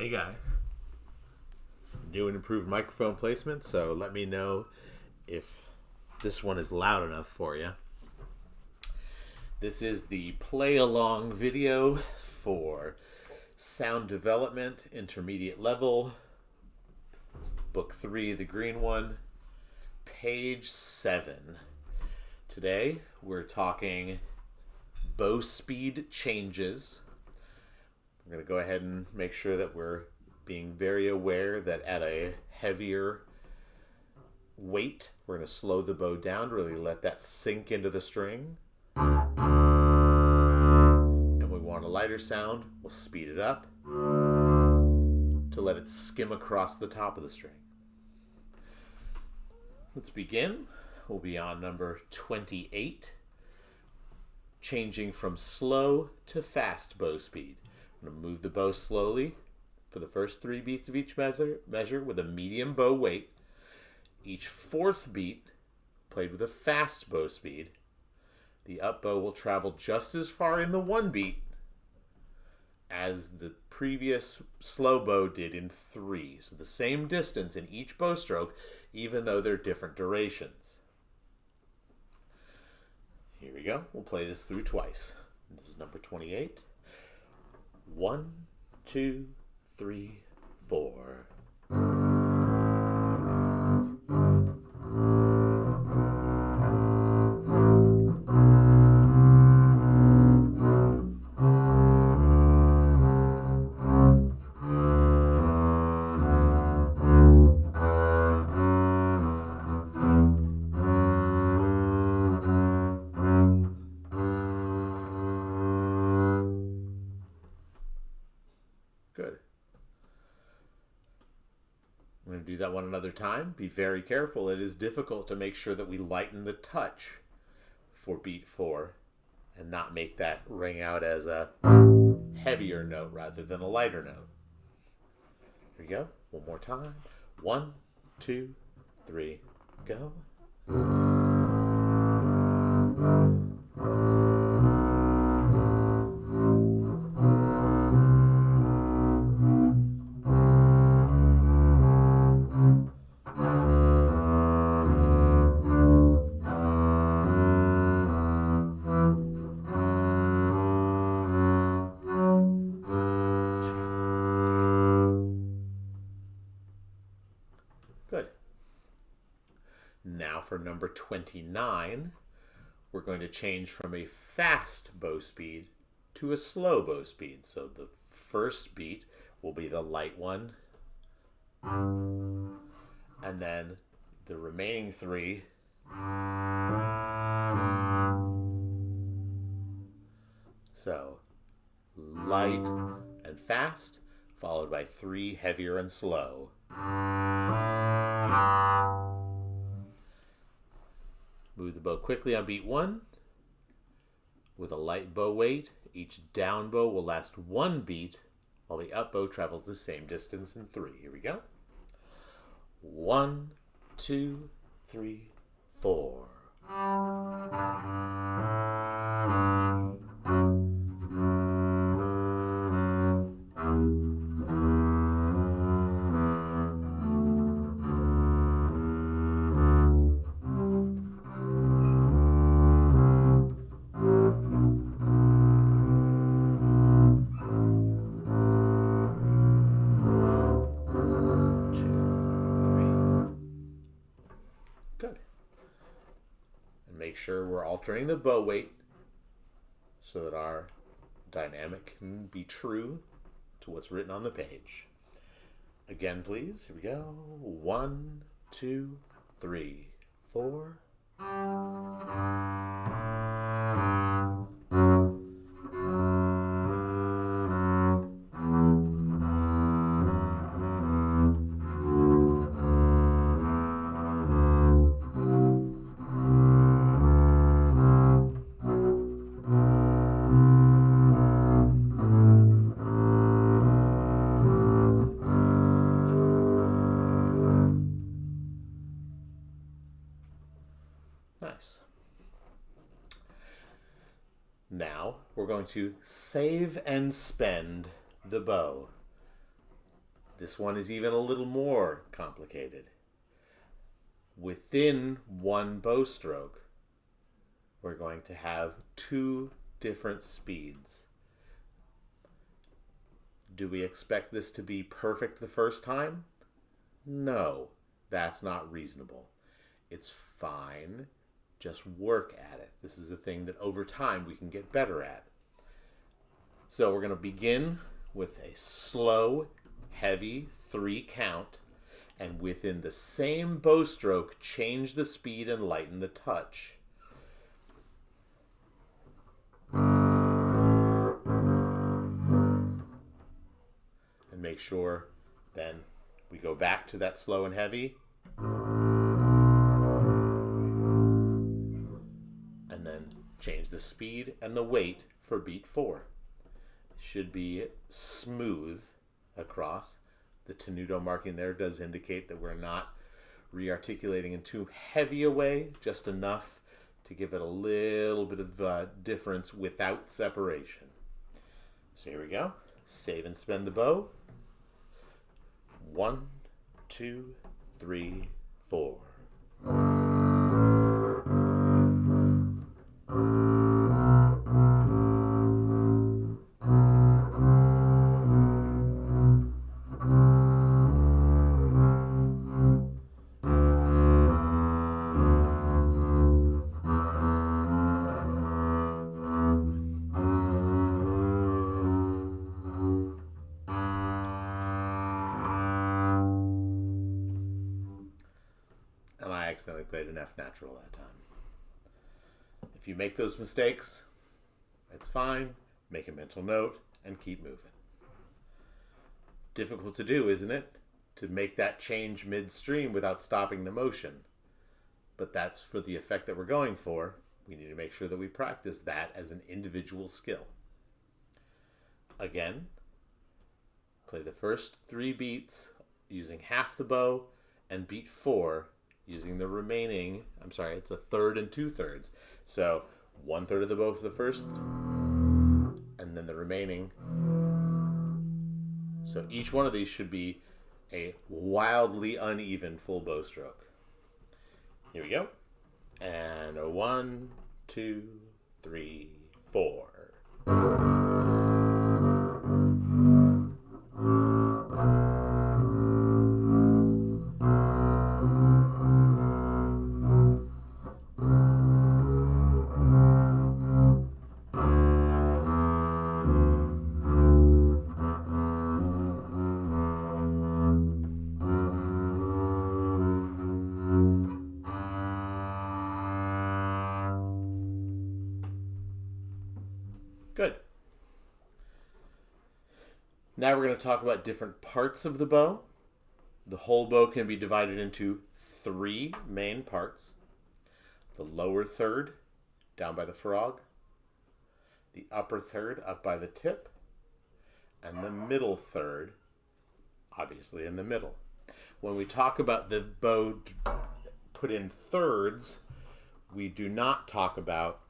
Hey guys. New and improved microphone placement, so let me know if this one is loud enough for you. This is the play along video for sound development, intermediate level. It's book 3, the green one, page 7. Today we're talking bow speed changes. I'm going to go ahead and make sure that we're being very aware that at a heavier weight, we're going to slow the bow down, really let that sink into the string. And we want a lighter sound, we'll speed it up to let it skim across the top of the string. Let's begin. We'll be on number 28, changing from slow to fast bow speed. I'm going to move the bow slowly for the first 3 beats of each measure with a medium bow weight. Each 4th beat played with a fast bow speed. The up bow will travel just as far in the 1 beat as the previous slow bow did in 3. So the same distance in each bow stroke, even though they're different durations. Here we go. We'll play this through twice. This is number 28. 1, 2, 3, 4. Good. I'm going to do that one another time. Be very careful. It is difficult to make sure that we lighten the touch for beat 4 and not make that ring out as a heavier note rather than a lighter note. Here we go. One more time. 1, 2, 3, go. Good. Now for number 29, we're going to change from a fast bow speed to a slow bow speed. So the first beat will be the light one, and then the remaining 3 so light and fast, followed by 3 heavier and slow. Move the bow quickly on beat 1 with a light bow weight. Each down bow will last 1 beat, while the up bow travels the same distance in 3. Here we go. 1, 2, 3, 4. Good. And make sure we're altering the bow weight so that our dynamic can be true to what's written on the page. Again, please. Here we go. 1, 2, 3, 4. Nice. Now we're going to save and spend the bow. This one is even a little more complicated. Within one bow stroke, we're going to have two different speeds. Do we expect this to be perfect the first time? No, that's not reasonable. It's fine. Just work at it. This is a thing that over time we can get better at. So we're going to begin with a slow, heavy 3 count, and within the same bow stroke, change the speed and lighten the touch. And make sure then we go back to that slow and heavy. And then change the speed and the weight for beat 4. It should be smooth across. The tenuto marking there does indicate that we're not re-articulating in too heavy a way, just enough to give it a little bit of difference without separation. So here we go. Save and spend the bow. 1, 2, 3, 4. And I accidentally played an F natural that time. If you make those mistakes, it's fine. Make a mental note and keep moving. Difficult to do, isn't it? To make that change midstream without stopping the motion. But that's for the effect that we're going for. We need to make sure that we practice that as an individual skill. Again, play the first 3 beats using half the bow, and beat 4 using the remaining, it's a third and 2/3. So 1/3 of the bow for the first, and then the remaining. So each one of these should be a wildly uneven full bow stroke. Here we go. And a 1, 2, 3, 4. Good. Now we're going to talk about different parts of the bow. The whole bow can be divided into 3 main parts. The lower third, down by the frog. The upper third, up by the tip. And the middle third, obviously in the middle. When we talk about the bow put in thirds, we do not talk about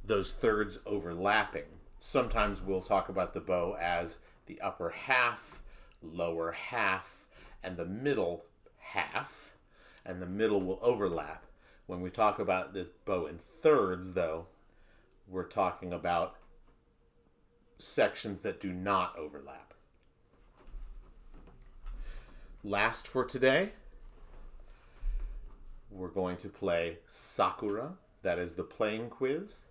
those thirds overlapping. Sometimes we'll talk about the bow as the upper half, lower half, and the middle half, and the middle will overlap. When we talk about this bow in thirds, though, we're talking about sections that do not overlap. Last for today, we're going to play Sakura. That is the playing quiz.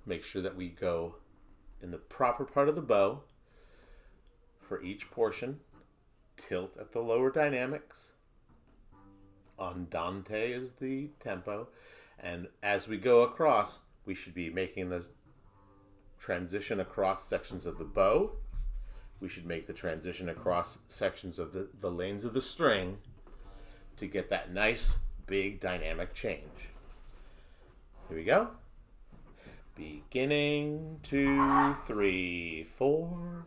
Make sure that we go in the proper part of the bow for each portion. Tilt at the lower dynamics. Andante is the tempo. And as we go across, we should be making the transition across sections of the bow. We should make the transition across sections of the lanes of the string to get that nice, big, dynamic change. Here we go. Beginning, 2, 3, 4.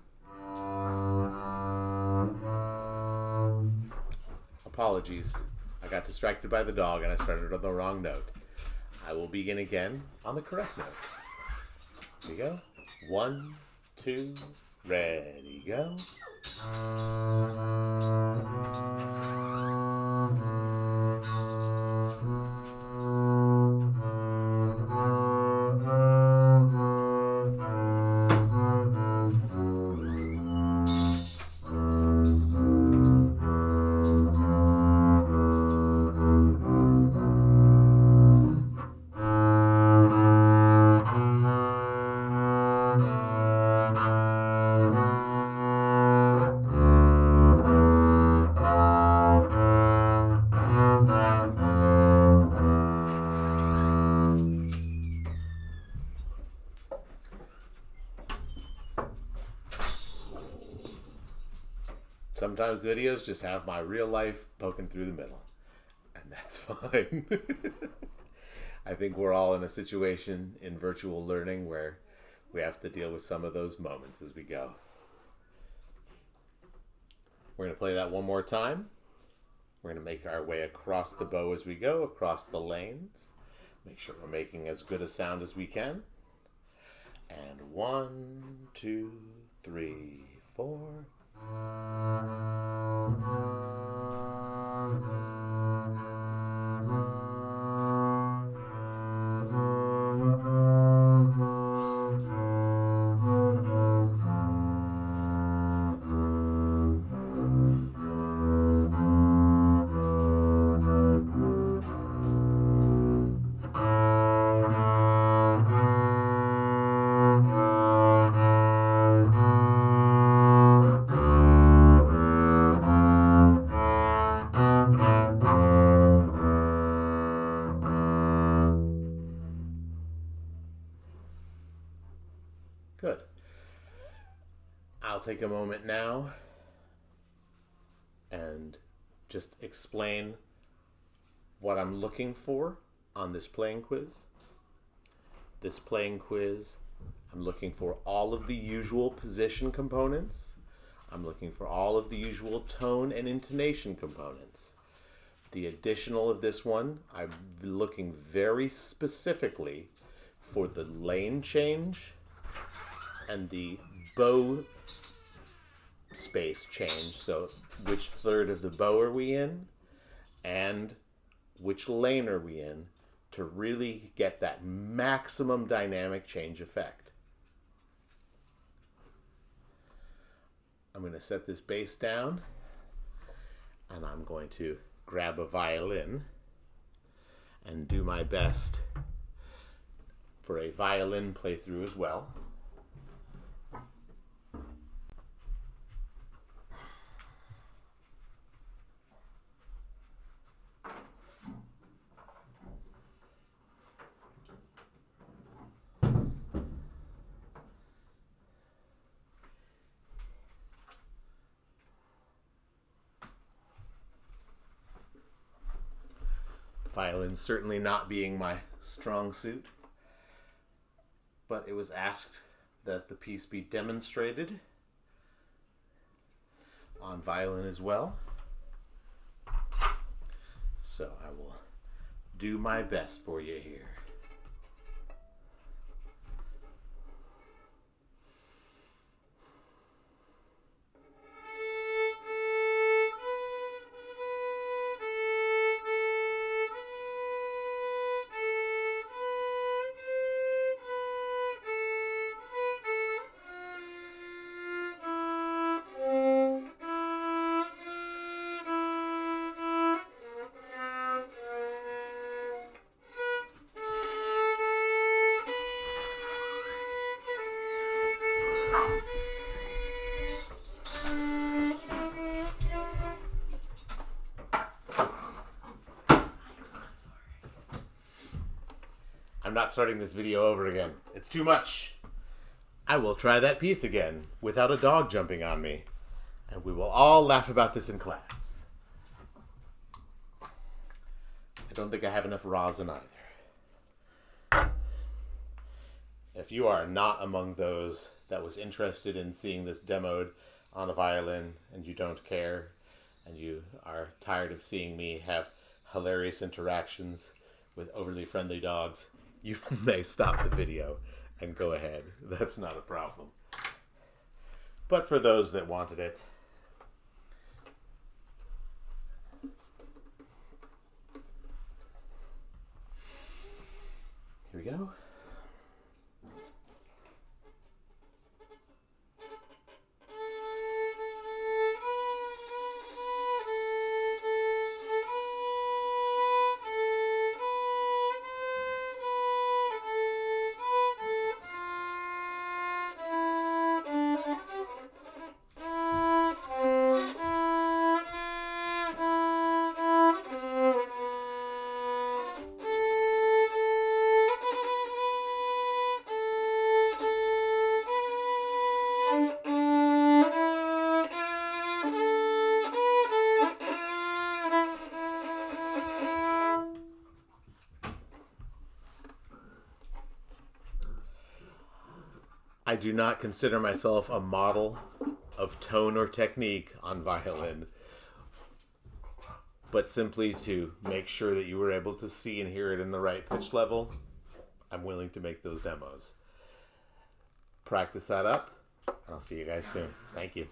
Apologies. I got distracted by the dog and I started on the wrong note. I will begin again on the correct note. Here we go. 1, 2, ready, go. Sometimes videos just have my real life poking through the middle, and that's fine. I think we're all in a situation in virtual learning where we have to deal with some of those moments as we go. We're going to play that one more time. We're going to make our way across the bow as we go, across the lanes. Make sure we're making as good a sound as we can. And 1, 2, 3, 4. Good. I'll take a moment now and just explain what I'm looking for on this playing quiz. This playing quiz, I'm looking for all of the usual position components. I'm looking for all of the usual tone and intonation components. The additional of this one, I'm looking very specifically for the lane change and the bow space change. So which third of the bow are we in and which lane are we in to really get that maximum dynamic change effect. I'm going to set this bass down and I'm going to grab a violin and do my best for a violin playthrough as well. Violin certainly not being my strong suit, but it was asked that the piece be demonstrated on violin as well. So I will do my best for you here. I'm not starting this video over again. It's too much. I will try that piece again without a dog jumping on me, and we will all laugh about this in class. I don't think I have enough rosin either. If you are not among those that was interested in seeing this demoed on a violin and you don't care and you are tired of seeing me have hilarious interactions with overly friendly dogs, you may stop the video and go ahead. That's not a problem. but for those that wanted it. Here we go. I do not consider myself a model of tone or technique on violin, but simply to make sure that you were able to see and hear it in the right pitch level, I'm willing to make those demos. Practice that up, and I'll see you guys soon. Thank you.